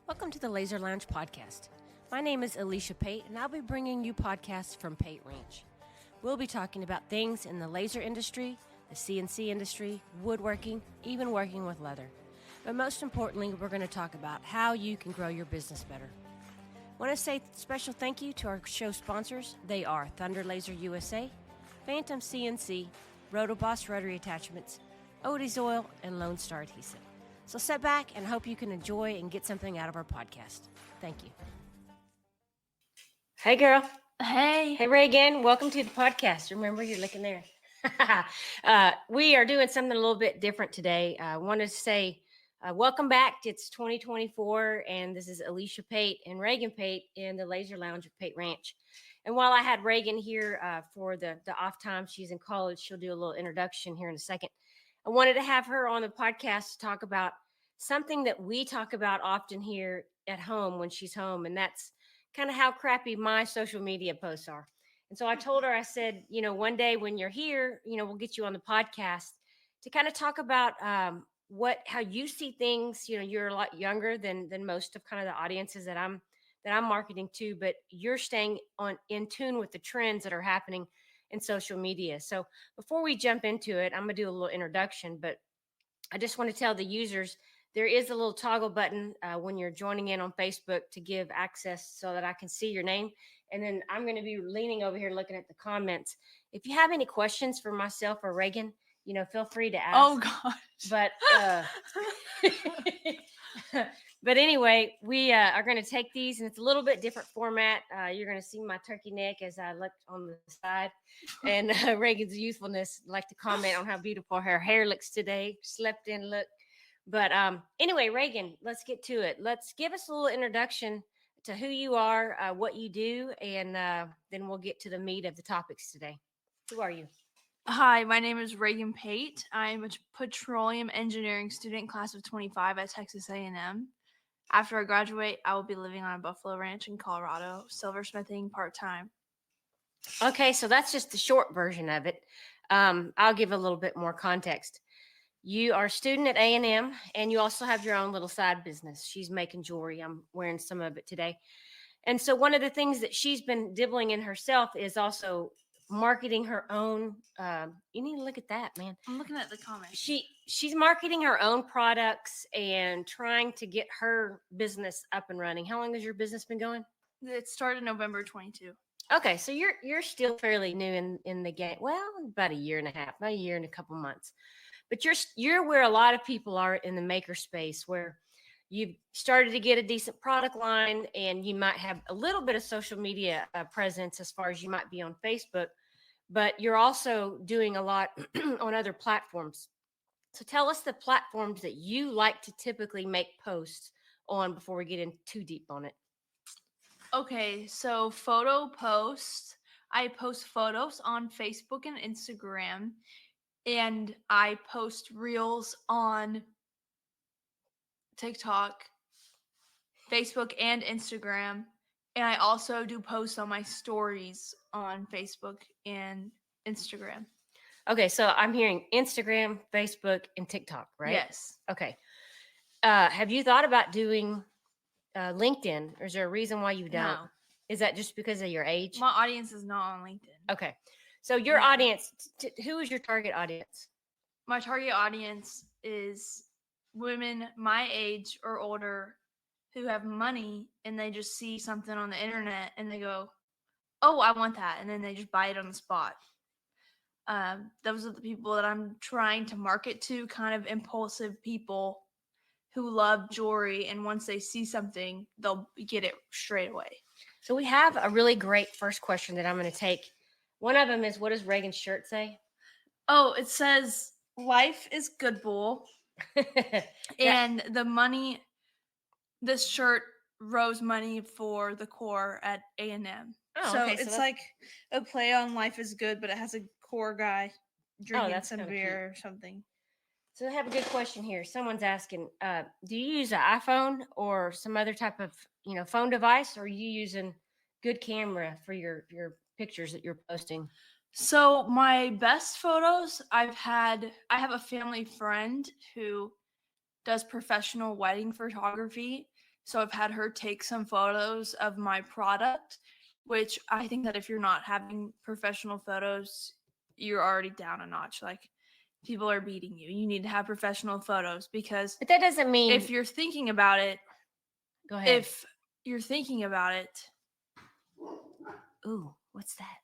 Welcome to the Laser Lounge podcast. My name is Alicia Pate, and I'll be bringing you podcasts from Pate Ranch. We'll be talking about things in the laser industry, the CNC industry, woodworking, even working with leather. But most importantly, we're going to talk about how you can grow your business better. I want to say special thank you to our show sponsors. They are Thunder Laser USA, Phantom CNC, Rotoboss Rotary Attachments, Odie's Oil, and Lone Star Adhesive. So sit back and hope you can enjoy and get something out of our podcast. Thank you. Hey, girl. Hey. Hey, Reagan. Welcome to the podcast. Remember, you're looking there. We are doing something a little bit different today. I wanted to say welcome back. It's 2024, and this is Alicia Pate and Reagan Pate in the Laser Lounge at Pate Ranch. And while I had Reagan here for the off time, she's in college. She'll do a little introduction here in a second. I wanted to have her on the podcast to talk about something that we talk about often here at home when she's home, and that's kind of how crappy my social media posts are. And so I told her, I said, one day when you're here, we'll get you on the podcast to kind of talk about how you see things. You're a lot younger than most of kind of the audiences that I'm marketing to, but you're staying in tune with the trends that are happening in social media. So before we jump into it, I'm going to do a little introduction, but I just want to tell the users there is a little toggle button when you're joining in on Facebook to give access so that I can see your name. And then I'm going to be leaning over here looking at the comments. If you have any questions for myself or Reagan, feel free to ask. Oh, gosh. But but anyway, we are going to take these, and it's a little bit different format. You're going to see my turkey neck as I look on the side, and Reagan's youthfulness, like to comment on how beautiful her hair looks today. Slept in look. But anyway, Reagan, let's get to it. Let's give us a little introduction to who you are, what you do, and then we'll get to the meat of the topics today. Who are you? Hi, my name is Reagan Pate. I'm a petroleum engineering student, class of 25 at Texas A&M. After I graduate, I will be living on a buffalo ranch in Colorado, silversmithing part-time. Okay, so that's just the short version of it. I'll give a little bit more context. You are a student at A&M, and you also have your own little side business. She's making jewelry. I'm wearing some of it today. And so one of the things that she's been dibbling in herself is also marketing her own. You need to look at that, man. I'm looking at the comments. She's marketing her own products and trying to get her business up and running. How long has your business been going? It started November 22. Okay, so you're still fairly new in the game. Well, about a year and a half, about a year and a couple months. But you're where a lot of people are in the maker space, where you've started to get a decent product line, and you might have a little bit of social media presence as far as you might be on Facebook, but you're also doing a lot on other platforms. So tell us the platforms that you like to typically make posts on before we get in too deep on it. Okay, so photo posts. I post photos on Facebook and Instagram, and I post reels on TikTok, Facebook, and Instagram. And I also do posts on my stories on Facebook and Instagram. Okay, so I'm hearing Instagram, Facebook, and TikTok, right? Yes. Okay. Have you thought about doing LinkedIn, or is there a reason why you don't? No. Is that just because of your age? My audience is not on LinkedIn. Okay. So your audience, who is your target audience? My target audience is women my age or older who have money, and they just see something on the internet and they go, oh, I want that. And then they just buy it on the spot. Those are the people that I'm trying to market to, kind of impulsive people who love jewelry. And once they see something, they'll get it straight away. So we have a really great first question that I'm going to take. One of them is, what does Reagan's shirt say? Oh, it says, life is good, bull. And the money, this shirt rose money for the Corps at A&M. Oh, so okay, it's like a play on life is good, but it has a Corps guy drinking some beer or something. So I have a good question here. Someone's asking, do you use an iPhone or some other type of phone device, or are you using good camera for your pictures that you're posting? So my best photos I have a family friend who does professional wedding photography. So I've had her take some photos of my product, which I think that if you're not having professional photos, you're already down a notch. Like, people are beating you. You need to have professional photos, because But that doesn't mean. if you're thinking about it, Go ahead. if you're thinking about it, Ooh, what's that?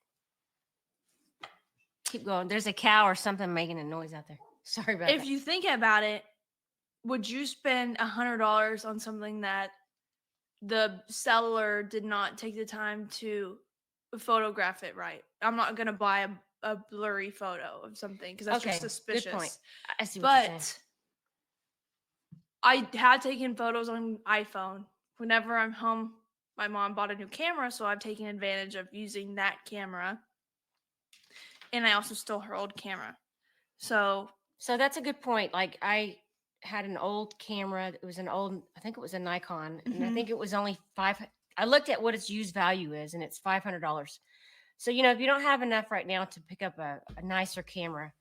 Keep going. There's a cow or something making a noise out there. Sorry about that. if you think about it, would you spend $100 on something that the seller did not take the time to photograph it right? I'm not gonna buy a blurry photo of something because that's just suspicious. Good point. I see what you're saying. But I had taken photos on iPhone. Whenever I'm home, my mom bought a new camera, so I've taken advantage of using that camera. And I also stole her old camera. So that's a good point. Like, I had an old camera. It was an old, I think it was a Nikon, and I think it was only I looked at what its used value is, and it's $500. So, if you don't have enough right now to pick up a nicer camera,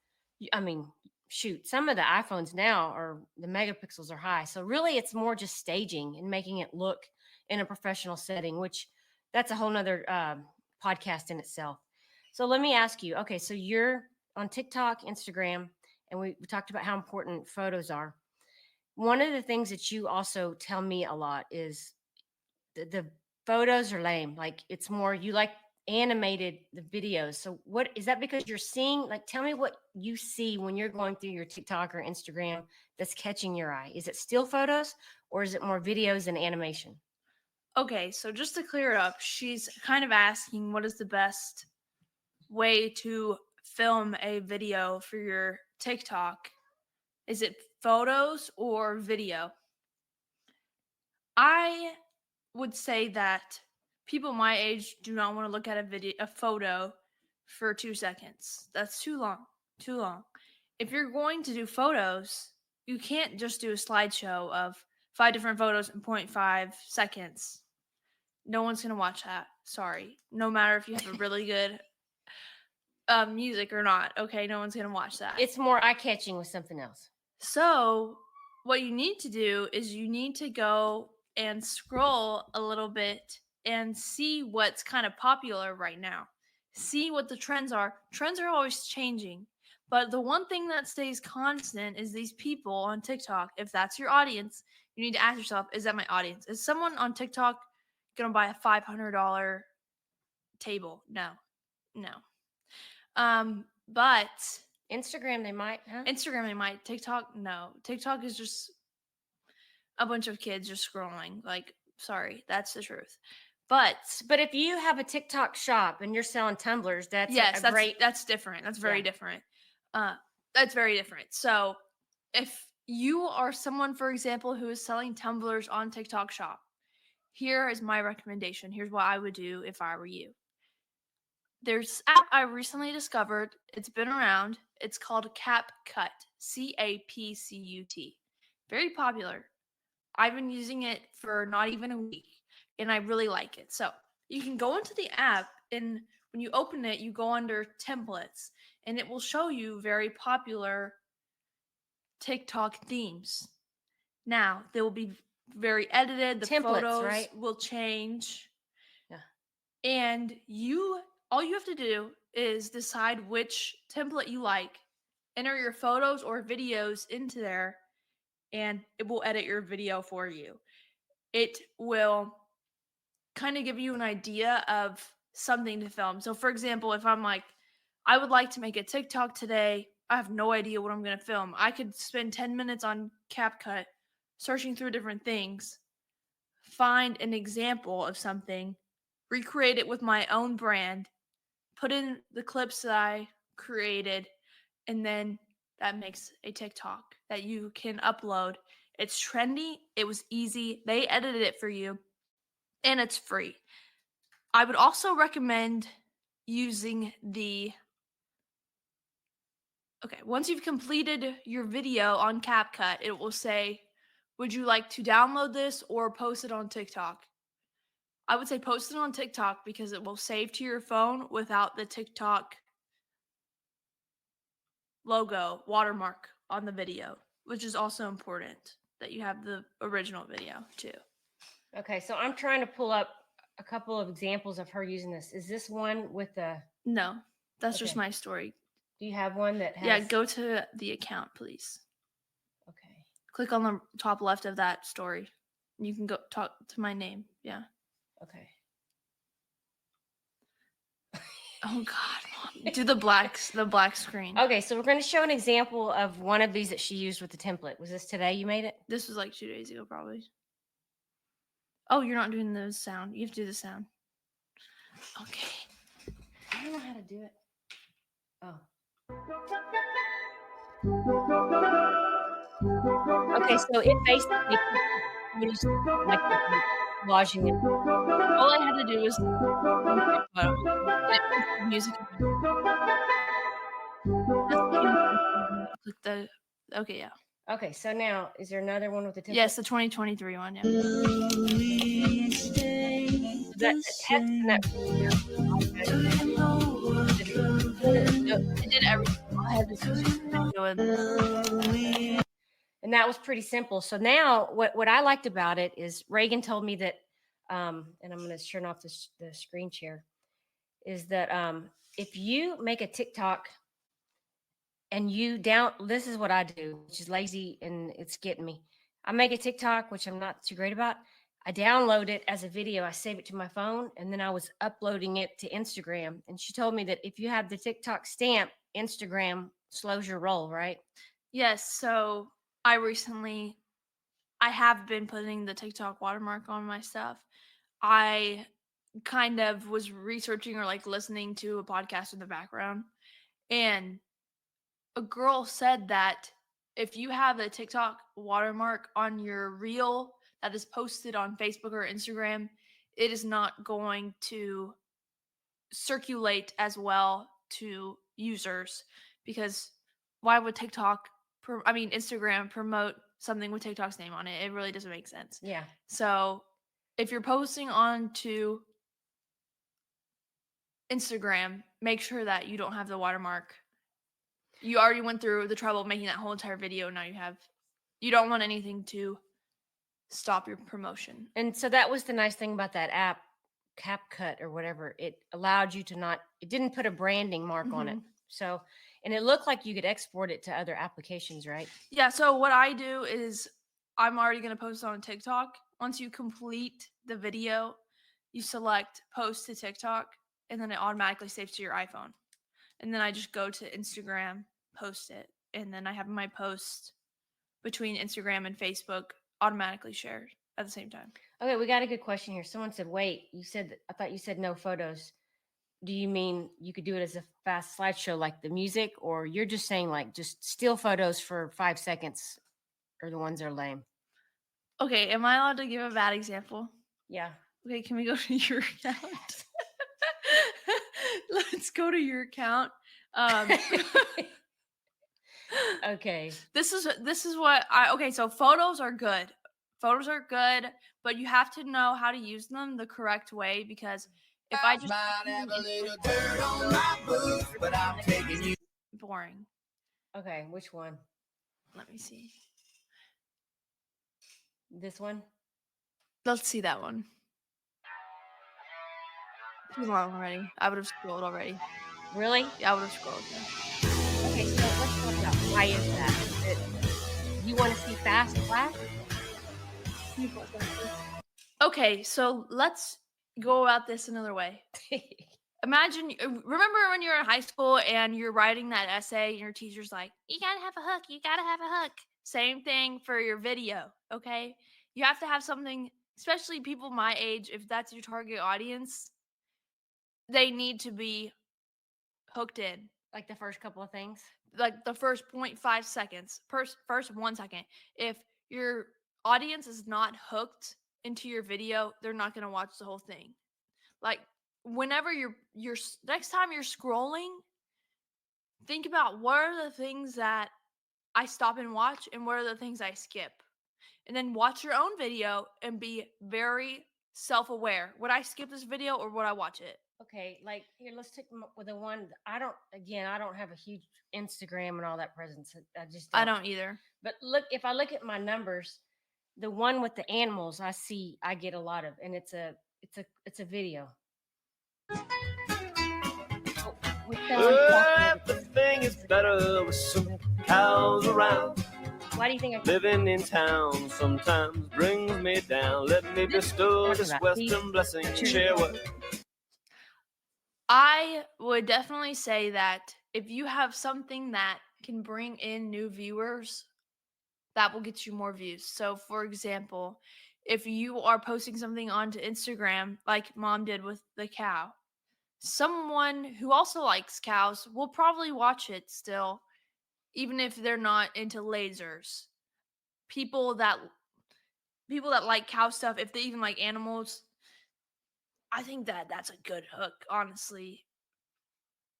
shoot, some of the iPhones now the megapixels are high. So really it's more just staging and making it look in a professional setting, which that's a whole nother podcast in itself. So let me ask you, okay, so you're on TikTok, Instagram, and we talked about how important photos are. One of the things that you also tell me a lot is the photos are lame. Like, it's more, you like animated the videos. So what is that? Because you're seeing, like, tell me what you see when you're going through your TikTok or Instagram that's catching your eye. Is it still photos, or is it more videos and animation? Okay, so just to clear it up, she's kind of asking what is the best way to film a video for your TikTok. Is it photos or video? I would say that people my age do not want to look at a photo for 2 seconds. That's too long. Too long. If you're going to do photos, you can't just do a slideshow of 5 different photos in 0.5 seconds. No one's going to watch that. Sorry. No matter if you have a really good music or not. Okay, no one's going to watch that. It's more eye-catching with something else. So what you need to do is you need to go and scroll a little bit and see what's kind of popular right now. See what the trends are. Trends are always changing. But the one thing that stays constant is these people on TikTok. If that's your audience, you need to ask yourself, is that my audience? Is someone on TikTok going to buy a $500 table? No. But Instagram, they might, huh? Instagram, they might. TikTok, no. TikTok is just a bunch of kids just scrolling. Like, sorry, that's the truth. But if you have a TikTok shop and you're selling tumblers, that's great. That's different. That's very different. That's very different. So if you are someone, for example, who is selling tumblers on TikTok shop, here is my recommendation. Here's what I would do if I were you. There's an app I recently discovered. It's been around. It's called CapCut. CapCut. Very popular. I've been using it for not even a week, and I really like it. So you can go into the app, and when you open it, you go under templates, and it will show you very popular TikTok themes. Now, they will be very edited. The templates, photos right? will change. Yeah. And all you have to do is decide which template you like, enter your photos or videos into there, and it will edit your video for you. It will kind of give you an idea of something to film. So, for example, if I'm like, I would like to make a TikTok today, I have no idea what I'm going to film. I could spend 10 minutes on CapCut searching through different things, find an example of something, recreate it with my own brand, put in the clips that I created, and then that makes a TikTok that you can upload. It's trendy. It was easy. They edited it for you, and it's free. I would also recommend using once you've completed your video on CapCut, it will say, would you like to download this or post it on TikTok? I would say post it on TikTok because it will save to your phone without the TikTok logo watermark on the video, which is also important that you have the original video too. Okay, so I'm trying to pull up a couple of examples of her using this. Is this one with the? No, that's just Okay. my story. Do you have one that has? Yeah, go to the account, please. Okay. Click on the top left of that story. You can go talk to my name. Yeah. Okay. Oh God, Mom. Do the black screen. Okay, so we're going to show an example of one of these that she used with the template. Was this today you made it? This was like 2 days ago, probably. Oh, you're not doing the sound. You have to do the sound. Okay. I don't know how to do it. Oh. Okay, so it basically used like collaging it. All I had to do was music. Click the. Okay, yeah. Okay, so now is there another one with the template? Yes, the 2023 one. Yeah. That text and that. It did everything. I had to And that was pretty simple. So now what I liked about it is Reagan told me that, and I'm going to turn off the screen share, is that if you make a TikTok and this is what I do, which is lazy and it's getting me. I make a TikTok, which I'm not too great about. I download it as a video, I save it to my phone, and then I was uploading it to Instagram. And she told me that if you have the TikTok stamp, Instagram slows your roll, right? Yes. So I have been putting the TikTok watermark on my stuff. I kind of was researching or like listening to a podcast in the background, and a girl said that if you have a TikTok watermark on your reel that is posted on Facebook or Instagram, it is not going to circulate as well to users, because why would Instagram promote something with TikTok's name on it? It really doesn't make sense. Yeah. So if you're posting onto Instagram, make sure that you don't have the watermark. You already went through the trouble of making that whole entire video. Now you don't want anything to stop your promotion. And so that was the nice thing about that app, CapCut or whatever. It allowed you to it didn't put a branding mark on it. So, and it looked like you could export it to other applications, right? Yeah. So what I do is I'm already going to post on TikTok. Once you complete the video, you select post to TikTok, and then it automatically saves to your iPhone. And then I just go to Instagram, post it, and then I have my post between Instagram and Facebook automatically shared at the same time. Okay, we got a good question here. Someone said, wait, I thought you said no photos. Do you mean you could do it as a fast slideshow like the music, or you're just saying like just still photos for 5 seconds are the ones that are lame? Okay, am I allowed to give a bad example? Yeah. Okay, can we go to your account? Let's go to your account. Okay. This is what okay, so photos are good. Photos are good, but you have to know how to use them the correct way, because if I just have a little dirt on my boots, but I'm taking you boring. Okay, which one? Let me see. This one? Let's see that one. Too long already. I would have scrolled already. Really? Yeah, I would have scrolled. Yeah. Okay, so let's talk about why is that? You want to see fast flash? Okay, so let's go about this another way. Remember when you were in high school and you're writing that essay and your teacher's like, you gotta have a hook, you gotta have a hook. Same thing for your video, okay? You have to have something, especially people my age, if that's your target audience, they need to be hooked in. Like the first couple of things? Like the first 0.5 seconds, first 1 second. If your audience is not hooked into your video, they're not gonna watch the whole thing. Like whenever you're next time you're scrolling, think about what are the things that I stop and watch and what are the things I skip. And then watch your own video and be very self-aware. Would I skip this video or would I watch it? Okay, like here, let's take with the one. I don't have a huge Instagram and all that presence. I just I don't either. But look, if I look at my numbers, the one with the animals, I get a lot of, and it's a video. Oh, we're selling Everything is better with some cows around. Why do you think I Living in town sometimes brings me down. Let me bestow this Western blessing. Share what? I would definitely say that if you have something that can bring in new viewers, that will get you more views. So, for example, if you are posting something onto Instagram, like Mom did with the cow, someone who also likes cows will probably watch it still, even if they're not into lasers. People that like cow stuff, if they even like animals, I think that that's a good hook, honestly.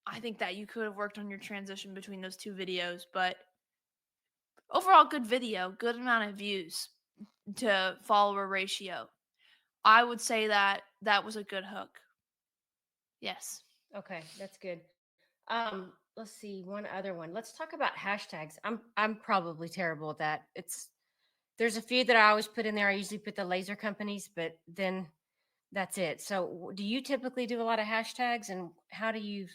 I think that you could have worked on your transition between those two videos, but overall, good video, good amount of views to follower ratio. I would say that that was a good hook. Yes. Okay, that's good. Let's see one other one. Let's talk about hashtags. I'm probably terrible at that. There's a few that I always put in there. I usually put the laser companies, but then that's it. So, do you typically do a lot of hashtags, and how do you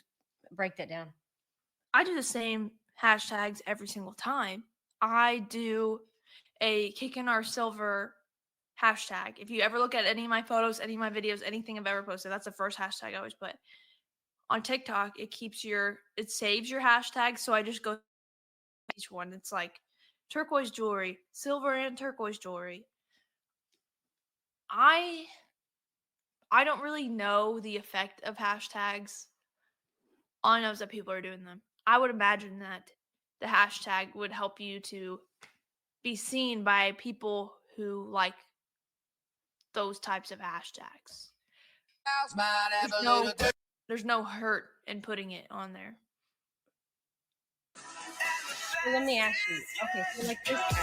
break that down? I do the same hashtags every single time. I do a KickinRSilver hashtag. If you ever look at any of my photos, any of my videos, anything I've ever posted, that's the first hashtag I always put. On TikTok, it saves your hashtags. So I just go each one. It's like turquoise jewelry, silver and turquoise jewelry. I don't really know the effect of hashtags. All I know is that people are doing them. I would imagine that the hashtag would help you to be seen by people who like those types of hashtags. There's no hurt in putting it on there. So let me ask you. Okay, so like this guy,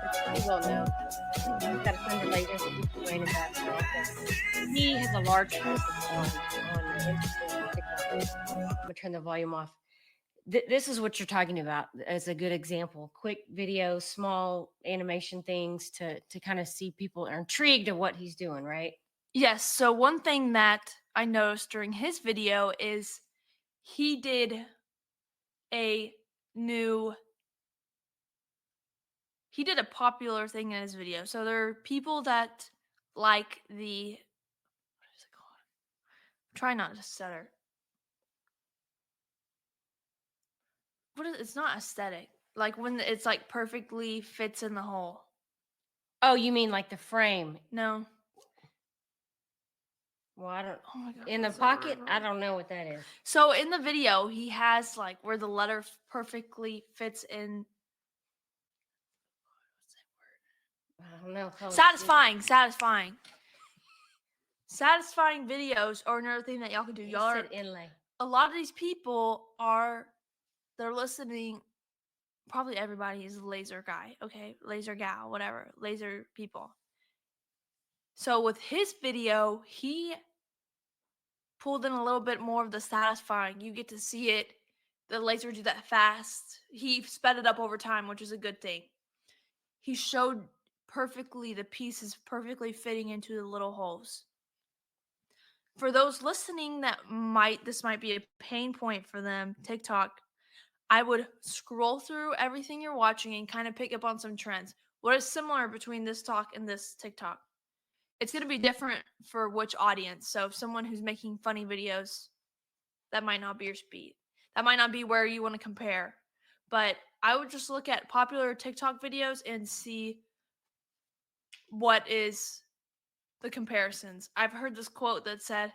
it's pretty well known. He's got a ton of lasers that he's complaining about. He has a large group on Instagram, TikTok. I'm gonna turn the volume off. This is what you're talking about as a good example. Quick videos, small animation things to kind of see people are intrigued of what he's doing, right? Yes. So one thing that I noticed during his video is he did a popular thing in his video. So there are people that like what is it called? Try not to stutter. It's not aesthetic. Like when it's like perfectly fits in the hole. Oh, you mean like the frame? No. Well, I don't. Oh my God, in the pocket, I don't know what that is. So in the video, he has like where the letter perfectly fits in. What's that word? I don't know. Satisfying. Satisfying videos are another thing that y'all can do. Y'all said inlay. A lot of these people they're listening. Probably everybody is a laser guy, okay? Laser gal, whatever. Laser people. So with his video, he pulled in a little bit more of the satisfying. You get to see it. The laser do that fast. He sped it up over time, which is a good thing. He showed perfectly the pieces perfectly fitting into the little holes. For those listening this might be a pain point for them, TikTok, I would scroll through everything you're watching and kind of pick up on some trends. What is similar between this talk and this TikTok? It's going to be different for which audience. So if someone who's making funny videos, that might not be your speed. That might not be where you want to compare. But I would just look at popular TikTok videos and see what is the comparisons. I've heard this quote that said,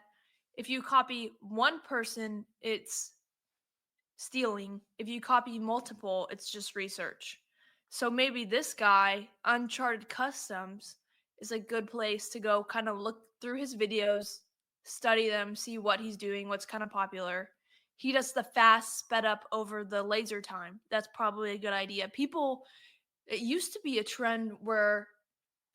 if you copy one person, it's stealing. If you copy multiple, it's just research. So maybe this guy, Uncharted Customs, is a good place to go kind of look through his videos, study them, see what he's doing, what's kind of popular. He does the fast sped up over the laser time. That's probably a good idea. It used to be a trend where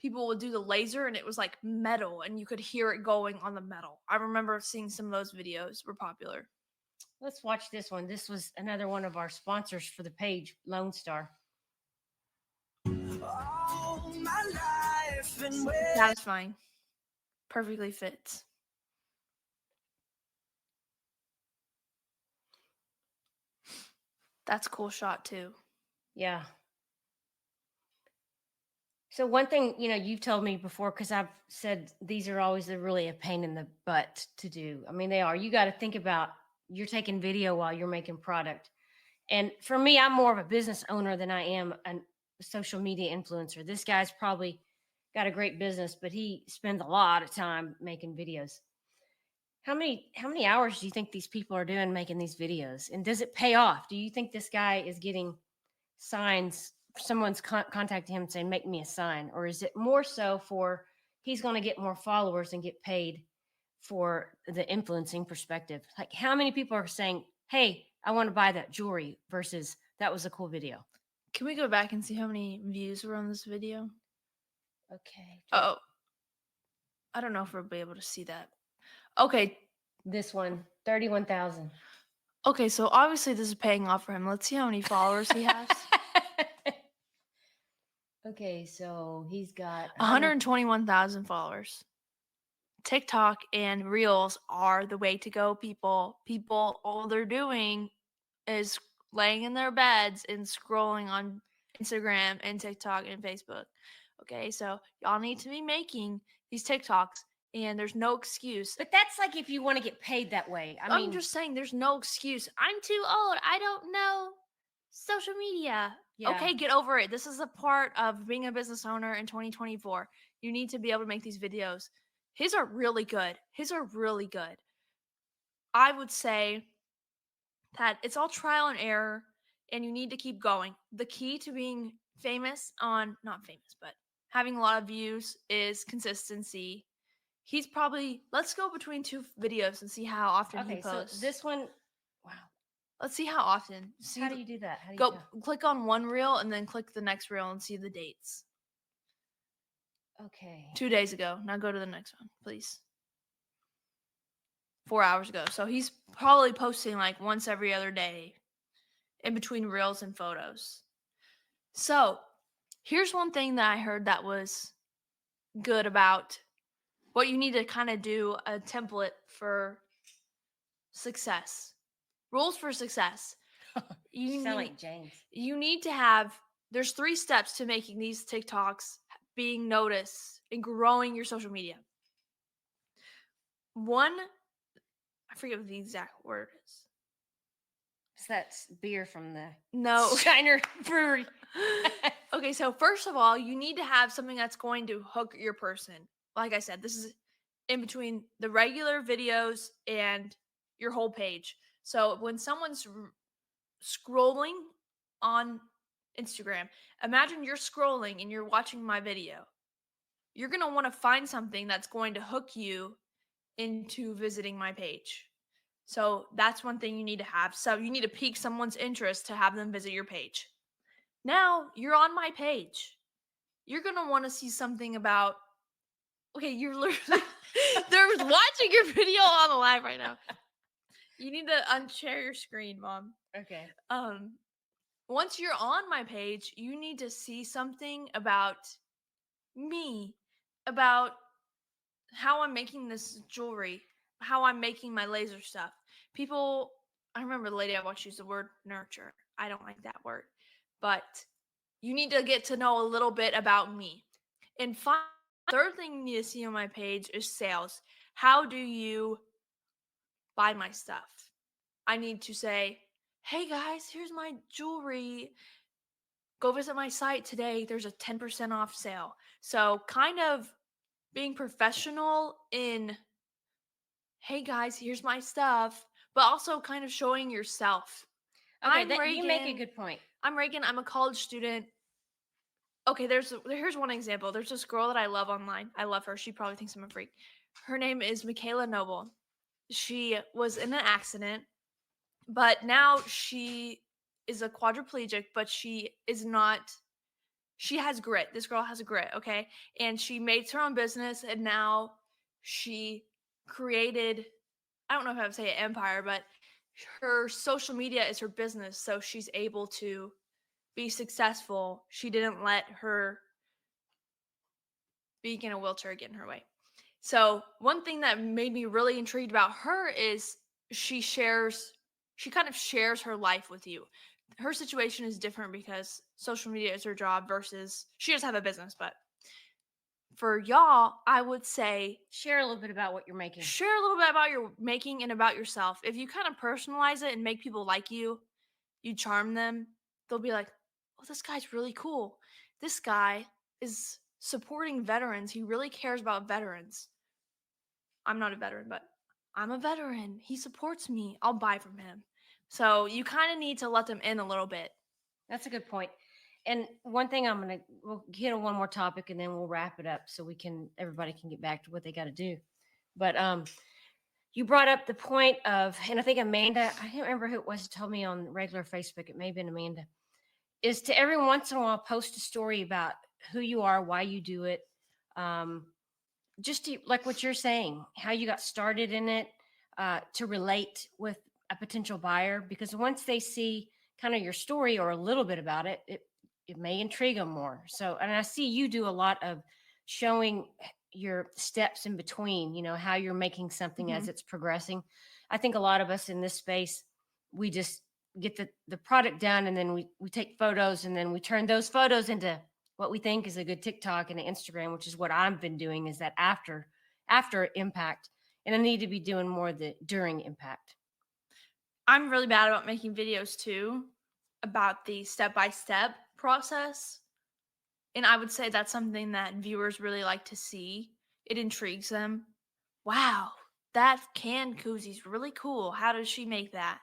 people would do the laser and it was like metal and you could hear it going on the metal. I remember seeing some of those videos were popular. Let's watch this one. This was another one of our sponsors for the page, Lone Star. all my life and where Satisfying. Perfectly fits. That's a cool shot too. Yeah. So one thing, you've told me before, because I've said these are always really a pain in the butt to do. I mean, they are. You got to think about you're taking video while you're making product. And for me, I'm more of a business owner than I am a social media influencer. This guy's probably got a great business, but he spends a lot of time making videos. How many hours do you think these people are doing making these videos? And does it pay off? Do you think this guy is getting signs? Someone's contacting him and saying, make me a sign? Or is it more so for he's going to get more followers and get paid for the influencing perspective? Like, how many people are saying, hey, I want to buy that jewelry versus that was a cool video? Can we go back and see how many views were on this video? Okay. Oh, I don't know if we'll be able to see that. Okay. This one, 31,000. Okay, so obviously this is paying off for him. Let's see how many followers he has. Okay, so he's got 121,000 followers. TikTok and Reels are the way to go, people. People, all they're doing is laying in their beds and scrolling on Instagram and TikTok and Facebook. Okay, so y'all need to be making these TikToks, and there's no excuse. But that's like if you want to get paid that way. I'm just saying there's no excuse. I'm too old. I don't know social media. Yeah. Okay, get over it. This is a part of being a business owner in 2024. You need to be able to make these videos. His are really good. I would say that it's all trial and error, and you need to keep going. The key to being famous not famous, but having a lot of views is consistency. He's probably, let's go between two videos and see how often he posts. So this one, wow. Let's see how often. How do you do that? How do you Go click on one reel and then click the next reel and see the dates. Okay. 2 days ago. Now go to the next one, please. 4 hours ago. So he's probably posting like once every other day in between reels and photos. So here's one thing that I heard that was good about what you need to kind of do a template for success. Rules for success. You sound like James. You need to have, there's 3 steps to making these TikToks being noticed and growing your social media. 1, I forget what the exact word is. So that's beer from the No. Shiner Brewery. Okay, so first of all, you need to have something that's going to hook your person. Like I said, this is in between the regular videos and your whole page. So when someone's scrolling on Instagram, imagine you're scrolling and you're watching my video. You're going to want to find something that's going to hook you into visiting my page. So that's one thing you need to have. So you need to pique someone's interest to have them visit your page. Now you're on my page. You're going to want to see something about, okay, you're literally, they're watching your video on the live right now. You need to unshare your screen, Mom. Okay. Once you're on my page, you need to see something about me, about how I'm making this jewelry, how I'm making my laser stuff. People, I remember the lady I watched use the word nurture. I don't like that word. But you need to get to know a little bit about me. And third thing you need to see on my page is sales. How do you buy my stuff? I need to say, hey guys, here's my jewelry. Go visit my site today. There's a 10% off sale. So kind of being professional in, hey guys, here's my stuff, but also kind of showing yourself. Okay, you make a good point. I'm Reagan. I'm a college student. Okay, here's one example. There's this girl that I love online. I love her. She probably thinks I'm a freak. Her name is Michaela Noble. She was in an accident, but now she is a quadriplegic, but she has grit. This girl has grit, okay? And she made her own business, and now she created, I don't know if I would say an empire, but her social media is her business, so she's able to be successful, she didn't let her being in a wheelchair get in her way. So one thing that made me really intrigued about her is she kind of shares her life with you. Her situation is different because social media is her job versus she does have a business, but for y'all, I would say Share a little bit about what you're making. share a little bit about your making and about yourself. If you kind of personalize it and make people like you charm them, they'll be like, oh, this guy's really cool. This guy is supporting veterans. He really cares about veterans. I'm not a veteran, but I'm a veteran. He supports me. I'll buy from him. So you kind of need to let them in a little bit. That's a good point. And one thing we'll hit on one more topic and then we'll wrap it up so everybody can get back to what they got to do. But you brought up the point of, and I think Amanda, I can't remember who it was, told me on regular Facebook, it may have been Amanda, is to every once in a while post a story about who you are, why you do it. Just like what you're saying, how you got started in it, to relate with a potential buyer, because once they see kind of your story or a little bit about it, it may intrigue them more. So, and I see you do a lot of showing your steps in between, how you're making something as it's progressing. I think a lot of us in this space, we just get the product done and then we take photos and then we turn those photos into what we think is a good TikTok and an Instagram, which is what I've been doing, is that after impact. And I need to be doing more the during impact. I'm really bad about making videos too, about the step-by-step process. And I would say that's something that viewers really like to see. It intrigues them. Wow, that can koozy's really cool. How does she make that?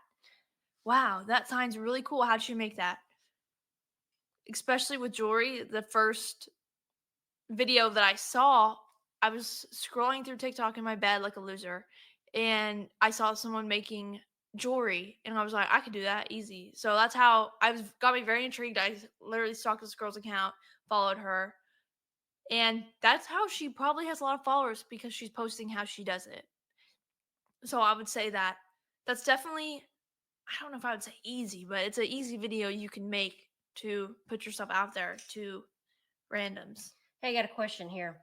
Wow, that sign's really cool. How did she make that? Especially with jewelry, the first video that I saw, I was scrolling through TikTok in my bed like a loser, and I saw someone making jewelry, and I was like, I could do that easy. So that's how got me very intrigued. I literally stalked this girl's account, followed her, and that's how she probably has a lot of followers, because she's posting how she does it. So I would say that's definitely, I don't know if I would say easy, but it's an easy video you can make to put yourself out there to randoms. Hey, I got a question here.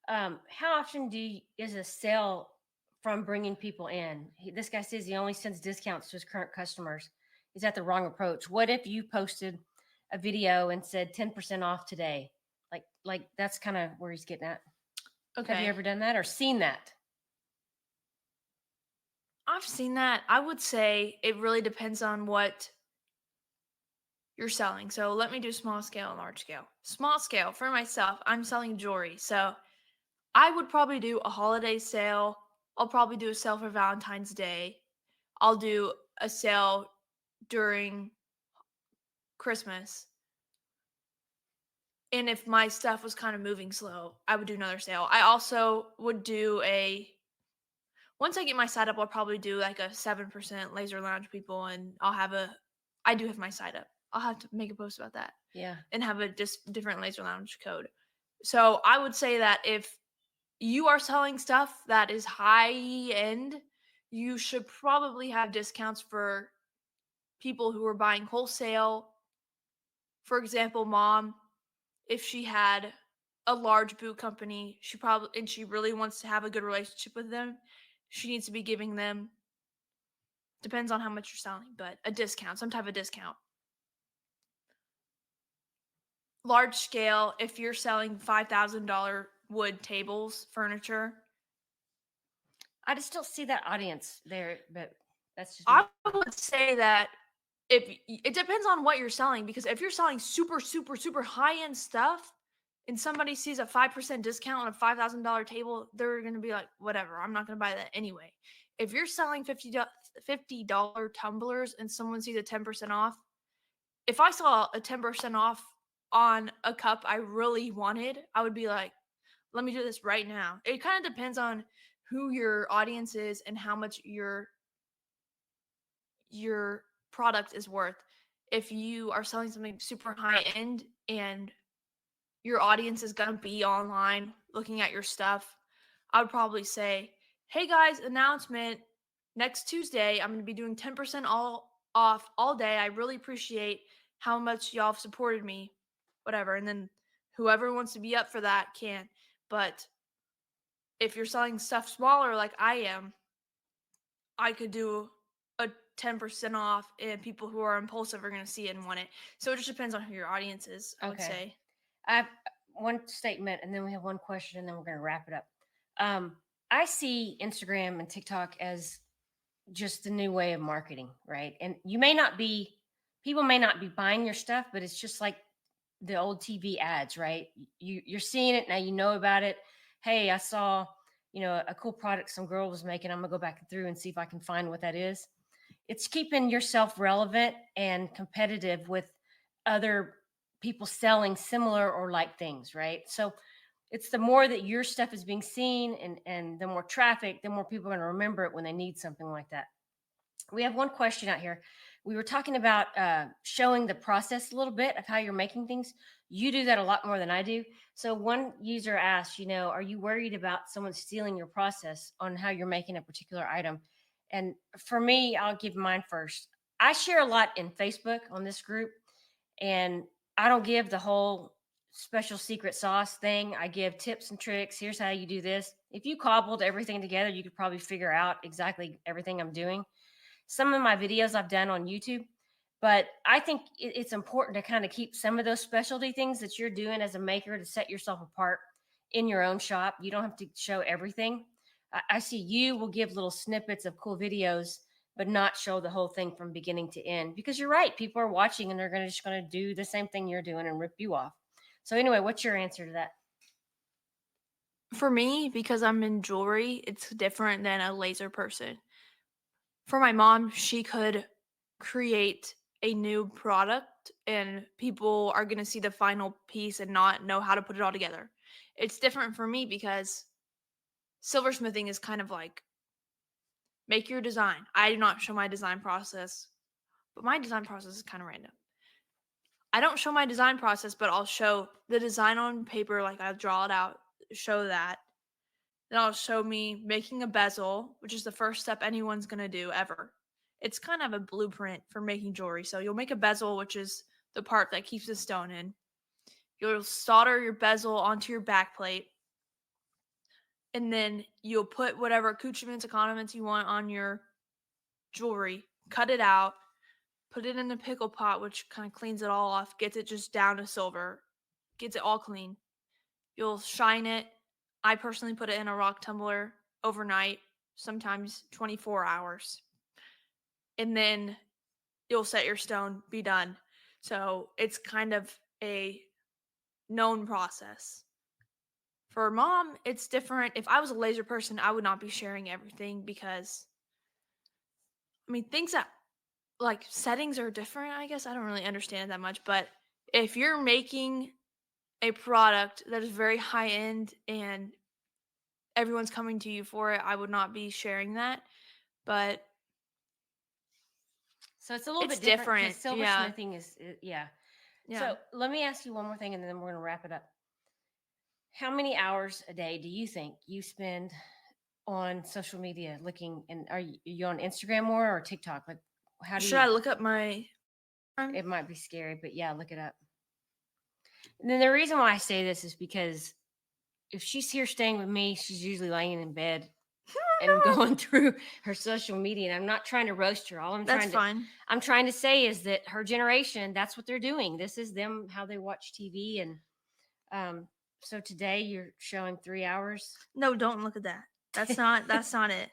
How often is a sale from bringing people in? This guy says he only sends discounts to his current customers. Is that the wrong approach? What if you posted a video and said 10% off today? Like that's kind of where he's getting at. Okay. Have you ever done that or seen that? I've seen that. I would say it really depends on what you're selling. So let me do small scale and large scale. Small scale, for myself, I'm selling jewelry. So I would probably do a holiday sale. I'll probably do a sale for Valentine's Day. I'll do a sale during Christmas. And if my stuff was kind of moving slow, I would do another sale. I also would do once I get my site up, I'll probably do like a 7% laser lounge people, and I do have my site up. I'll have to make a post about that. Yeah. And have a different laser lounge code. So I would say that if you are selling stuff that is high end, you should probably have discounts for people who are buying wholesale. For example, mom, if she had a large boot company, she really wants to have a good relationship with them, she needs to be giving them, depends on how much you're selling, but a discount, some type of discount. Large scale, if you're selling $5,000 wood tables, furniture, I just don't see that audience there, but that's just I would say that it depends on what you're selling, because if you're selling super, super, super high end stuff and somebody sees a 5% discount on a $5,000 table, they're going to be like, whatever, I'm not going to buy that anyway. If you're selling $50 tumblers and someone sees a 10% off, if I saw a 10% off on a cup I really wanted, I would be like, let me do this right now. It kind of depends on who your audience is and how much your product is worth. If you are selling something super high end and your audience is going to be online looking at your stuff, I would probably say, hey guys, announcement, next Tuesday, I'm going to be doing 10% off all day. I really appreciate how much y'all have supported me, whatever. And then whoever wants to be up for that can. But if you're selling stuff smaller like I am, I could do a 10% off, and people who are impulsive are going to see it and want it. So it just depends on who your audience is, I would say. I have one statement, and then we have one question, and then we're going to wrap it up. I see Instagram and TikTok as just the new way of marketing, right? And people may not be buying your stuff, but it's just like the old TV ads, right? You're seeing it now, you know about it. Hey, I saw, a cool product some girl was making. I'm gonna go back through and see if I can find what that is. It's keeping yourself relevant and competitive with other people selling similar or like things, right? So it's the more that your stuff is being seen and the more traffic, the more people are going to remember it when they need something like that. We have one question out here. We were talking about showing the process a little bit of how you're making things. You do that a lot more than I do. So one user asked, are you worried about someone stealing your process on how you're making a particular item? And for me, I'll give mine first. I share a lot in Facebook on this group, and I don't give the whole special secret sauce thing. I give tips and tricks. Here's how you do this. If you cobbled everything together, you could probably figure out exactly everything I'm doing. Some of my videos I've done on YouTube, but I think it's important to kind of keep some of those specialty things that you're doing as a maker to set yourself apart in your own shop. You don't have to show everything. I see you will give little snippets of cool videos, but not show the whole thing from beginning to end, because you're right. People are watching and they're just going to do the same thing you're doing and rip you off. So anyway, what's your answer to that? For me, because I'm in jewelry, it's different than a laser person. For my mom, she could create a new product and people are going to see the final piece and not know how to put it all together. It's different for me because silversmithing is kind of like make your design. I do not show my design process, but my design process is kind of random. I don't show my design process, but I'll show the design on paper, like I'll draw it out, show that. Then I'll show me making a bezel, which is the first step anyone's going to do ever. It's kind of a blueprint for making jewelry. So you'll make a bezel, which is the part that keeps the stone in. You'll solder your bezel onto your back plate. And then you'll put whatever accoutrements and condiments you want on your jewelry, cut it out, put it in a pickle pot, which kind of cleans it all off, gets it just down to silver, gets it all clean. You'll shine it. I personally put it in a rock tumbler overnight, sometimes 24 hours. And then you'll set your stone, be done. So it's kind of a known process. For mom, it's different. If I was a laser person, I would not be sharing everything because, things that, like, settings are different, I guess. I don't really understand it that much. But if you're making a product that is very high end and everyone's coming to you for it, I would not be sharing that. But so it's a little it's bit different. Silversmithing is yeah. So let me ask you one more thing, and then we're going to wrap it up. How many hours a day do you think you spend on social media looking? And are you on Instagram more or TikTok? Like, how do Should I look up my? It might be scary, but yeah, look it up. And then the reason why I say this is because if she's here staying with me, she's usually laying in bed and going through her social media. And I'm not trying to roast her. I'm trying to say is that her generation, that's what they're doing. This is them, how they watch TV. And so today you're showing 3 hours. No, don't look at that. That's not it.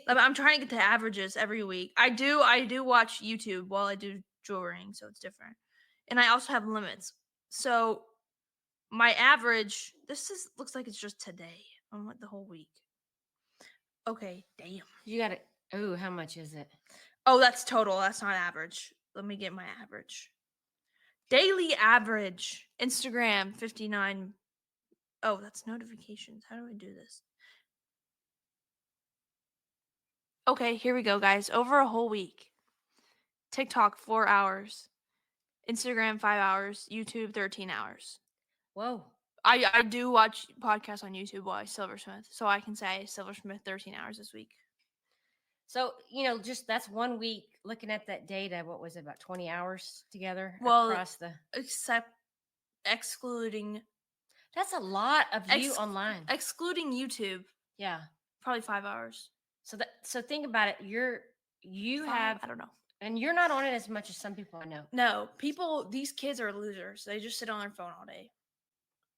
I'm trying to get to averages every week. I do watch YouTube while I do jewelry, so it's different. And I also have limits. So my average, looks like it's just today. I want the whole week. Okay, damn. You got it. Oh, how much is it? Oh, that's total. That's not average. Let me get my average. Daily average. Instagram, 59. Oh, that's notifications. How do I do this? Okay, here we go, guys. Over a whole week. TikTok, 4 hours. Instagram, 5 hours. YouTube, 13 hours. Whoa. I do watch podcasts on YouTube while I silversmith, so I can say I silversmith 13 hours this week. So, just that's 1 week looking at that data. What was it, about 20 hours together Well, across the. except excluding That's a lot of you Ex- online. excluding YouTube, Yeah. probably 5 hours. So think about it. You have, I don't know. and you're not on it as much as some people I know. No, these kids are losers. They just sit on their phone all day,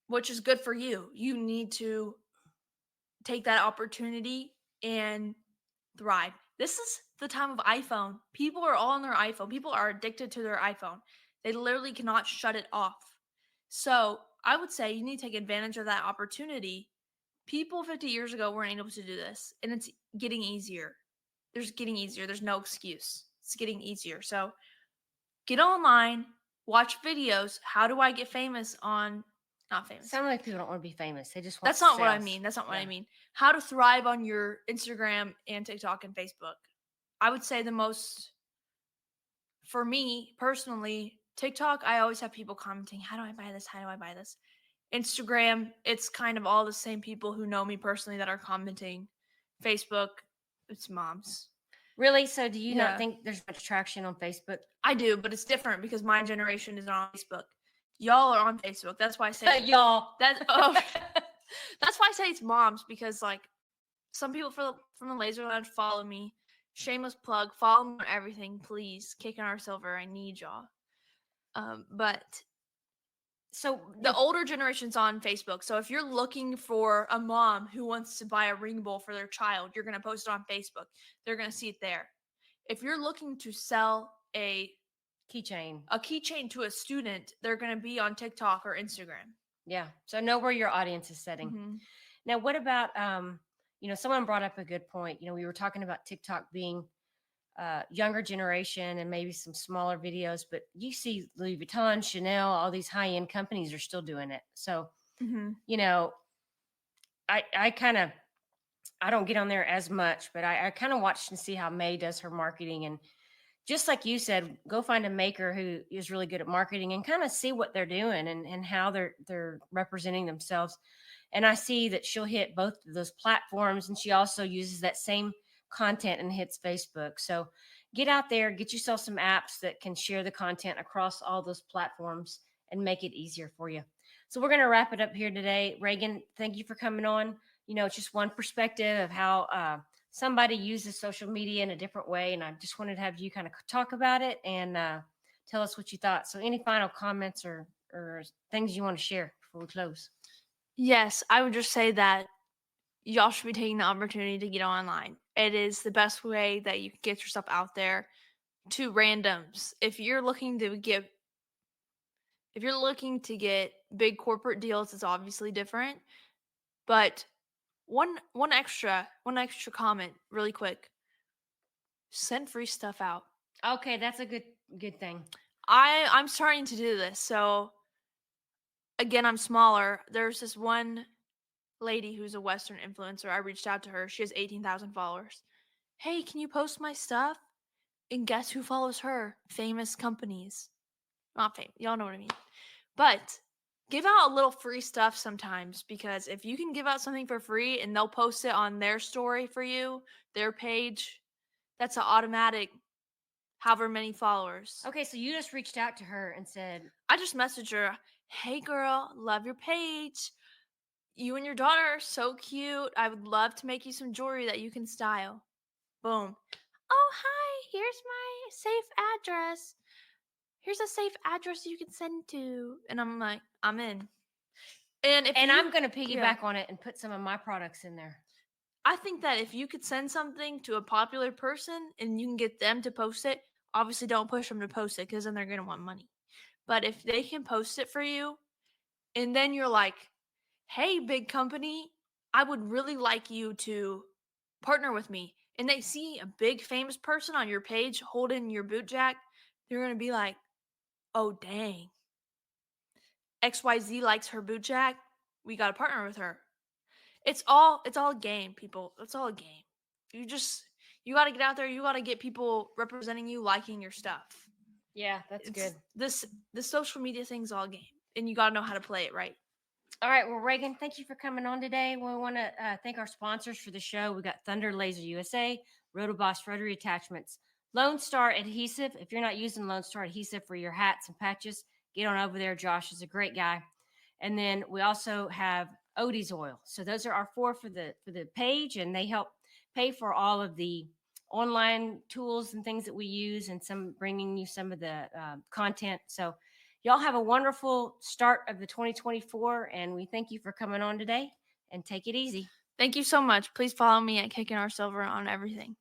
which is good for you. You need to take that opportunity and thrive. This is the time of iPhone. People are all on their iPhone. People are addicted to their iPhone. They literally cannot shut it off. So I would say you need to take advantage of that opportunity. People 50 years ago weren't able to do this, and it's getting easier. Getting easier. There's no excuse. It's getting easier. So get online, watch videos. How do I get famous on, not famous. Some like people don't want to be famous. They just want That's not what I sales. mean. That's not what I Yeah. mean. How to thrive on your Instagram and TikTok and Facebook. I would say the most, for me personally, TikTok, I always have people commenting, how do I buy this? How do I buy this? Instagram, it's kind of all the same people who know me personally that are commenting. Facebook, it's moms. Really? So do you Yeah. not think there's much traction on Facebook? I do, but it's different because my generation is not on Facebook. Y'all are on Facebook. That's why I say Y'all. that's that's why I say it's moms, because like some people from the Laserland follow me. Shameless plug, follow me on everything, please. KickinRSilver, I need y'all. But So the older generation's on Facebook. So if you're looking for a mom who wants to buy a ring bowl for their child, you're going to post it on Facebook. They're going to see it there. If you're looking to sell a keychain to a student, they're going to be on TikTok or Instagram. Yeah. So know where your audience is setting. Mm-hmm. Now, what about, someone brought up a good point. We were talking about TikTok being younger generation and maybe some smaller videos, but you see Louis Vuitton, Chanel, all these high-end companies are still doing it. So, I don't get on there as much, but I kind of watch and see how May does her marketing. And just like you said, go find a maker who is really good at marketing and kind of see what they're doing and how they're representing themselves. And I see that she'll hit both of those platforms, and she also uses that same content and hits Facebook. So get out there, get yourself some apps that can share the content across all those platforms and make it easier for you. So we're going to wrap it up here today. Reagan, thank you for coming on. It's just one perspective of how somebody uses social media in a different way. And I just wanted to have you kind of talk about it and tell us what you thought. So any final comments or things you want to share before we close? Yes, I would just say that y'all should be taking the opportunity to get online. It is the best way that you can get yourself out there to randoms. If you're looking to get big corporate deals, it's obviously different. But one extra comment really quick. Send free stuff out. Okay, that's a good thing. I'm starting to do this. So again, I'm smaller. There's this one lady who's a Western influencer. I reached out to her. She has 18,000 followers. Hey, can you post my stuff? And guess who follows her? Famous companies. Not famous. Y'all know what I mean. But give out a little free stuff sometimes, because if you can give out something for free and they'll post it on their story for you, their page, that's an automatic however many followers. Okay, so you just reached out to her and said, I just messaged her, hey girl, love your page. You and your daughter are so cute. I would love to make you some jewelry that you can style. Boom. Oh, hi. Here's my safe address. Here's a safe address you can send to. And I'm like, I'm in. And I'm going to piggyback on it and put some of my products in there. I think that if you could send something to a popular person and you can get them to post it, obviously don't push them to post it because then they're going to want money. But if they can post it for you, and then you're like, hey, big company, I would really like you to partner with me. And they see a big famous person on your page holding your boot jack, they're going to be like, oh, dang. XYZ likes her boot jack. We got to partner with her. It's all a game, people. It's all a game. You got to get out there. You got to get people representing you, liking your stuff. Yeah, that's good. The social media thing's all a game, and you got to know how to play it right. All right. Well, Reagan, thank you for coming on today. We want to thank our sponsors for the show. We got Thunder Laser USA, Rotoboss Rotary Attachments, Lone Star Adhesive. If you're not using Lone Star Adhesive for your hats and patches, get on over there. Josh is a great guy. And then we also have Odie's Oil. So those are our four for the page, and they help pay for all of the online tools and things that we use, and some bringing you some of the content. So y'all have a wonderful start of the 2024, and we thank you for coming on today, and take it easy. Thank you so much. Please follow me at KickinRSilver on everything.